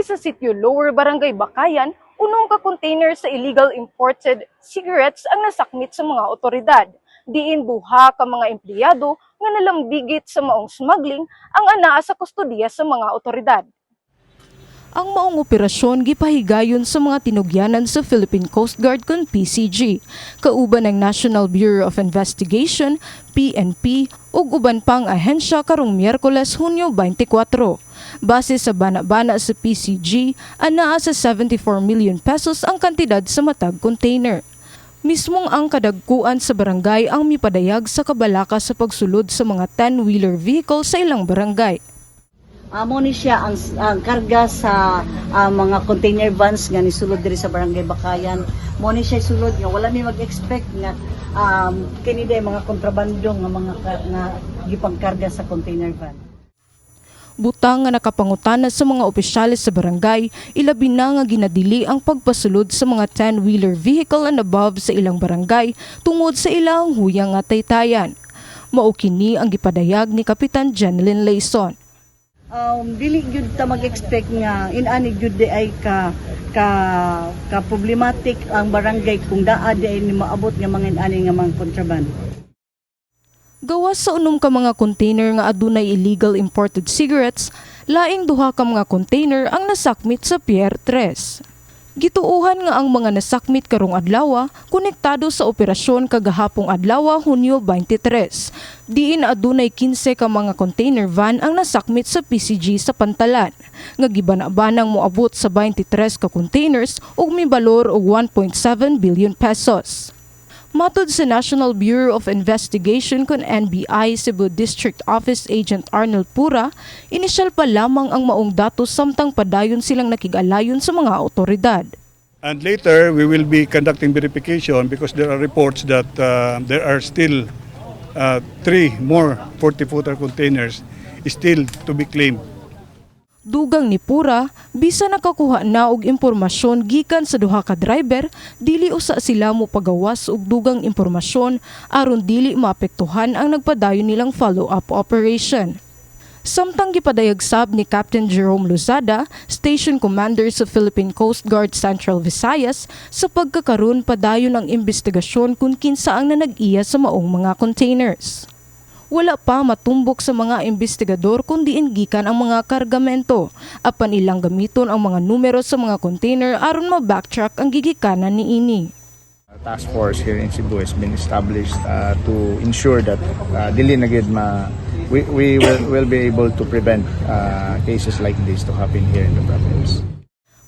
sa sitio Lower Barangay Bakayan, unong ka container sa illegal imported cigarettes ang nasakmit sa mga otoridad. Diin duha ka mga empleyado nga nalambigit sa maong smuggling ang anaa sa kustodiya sa mga otoridad. Ang maong operasyon gipahigayon sa mga tinugyanan sa Philippine Coast Guard kon PCG, kauban ng National Bureau of Investigation, PNP, ug uban pang ahensya karong Miyerkules, Hunyo 24. Base sa bana-bana sa PCG, anaa sa 74 million pesos ang kantidad sa matag container. Mismong ang kadagkuan sa barangay ang mipadayag sa kabalaka sa pagsulod sa mga 10-wheeler vehicle sa ilang barangay. Amo ni siya ang karga sa mga container vans nga nisulod diri sa Barangay Bakayan. Mo ni siya sulod nga wala mi mag-expect nga kini day mga kontrabando nga mga nga gipangkarga sa container van. Butang nga nakapangutana sa mga opisyales sa barangay, ilabi na nga ginadili ang pagpasulod sa mga 10-wheeler vehicle and above sa ilang barangay tungod sa ilang huyang nga taytayan. Mao kini ang gipadayag ni Kapitan Jeneline Layson. Dili gyud ta mag-expect nga inani gyud di ay ka problematic ang barangay kung daa di ay ni maabot nga mga inani nga mga kontraband. Gawas sa unom ka mga container nga adunay illegal imported cigarettes, laing duha ka mga container ang nasakmit sa Pier 3. Gituuhan nga ang mga nasakmit karong adlaw konektado sa operasyon kagahapong adlaw Hunyo 23. Diin adunay 15 ka mga container van ang nasakmit sa PCG sa Pantalan, nga gibana-banang moabot sa 23 ka containers ug mibalor og 1.7 billion pesos. Matod sa National Bureau of Investigation kon NBI Cebu District Office Agent Arnold Pura, inisyal pa lamang ang maong datos samtang padayon silang nakig-alayon sa mga otoridad. And later we will be conducting verification because there are reports that there are still 3 more 40-footer containers still to be claimed. Dugang ni Pura, bisa nakakuha na og impormasyon gikan sa duha ka driver, dili usa sila mo pagawas og dugang impormasyon aron dili maapektuhan ang nagpadayon nilang follow-up operation. Samtang gipadayag sab ni Captain Jerome Lozada, Station Commander sa Philippine Coast Guard Central Visayas, sa pagkakaroon padayon ang investigasyon kung kinsa ang nanag-iya sa maong mga containers. Wala pa matumbok sa mga investigador kundi gikan ang mga kargamento, apan ilang gamiton ang mga numero sa mga container aron ma-backtrack ang gigikanan niini. Task force here in Cebu has been established to ensure that dili na gid we will be able to prevent cases like this to happen here in the province.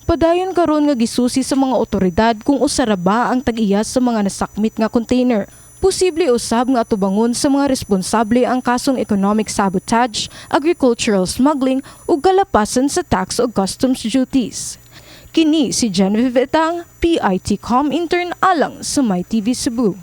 Padayon karon nga gisusi sa mga otoridad kung usara ba ang tag-iya sa mga nasakmit nga container. Posible usab nga atubangon sa mga responsable ang kasong economic sabotage, agricultural smuggling ug kalapasan sa tax o customs duties. Kini si Genevieve Etang, PITcom intern alang sa MyTV Cebu.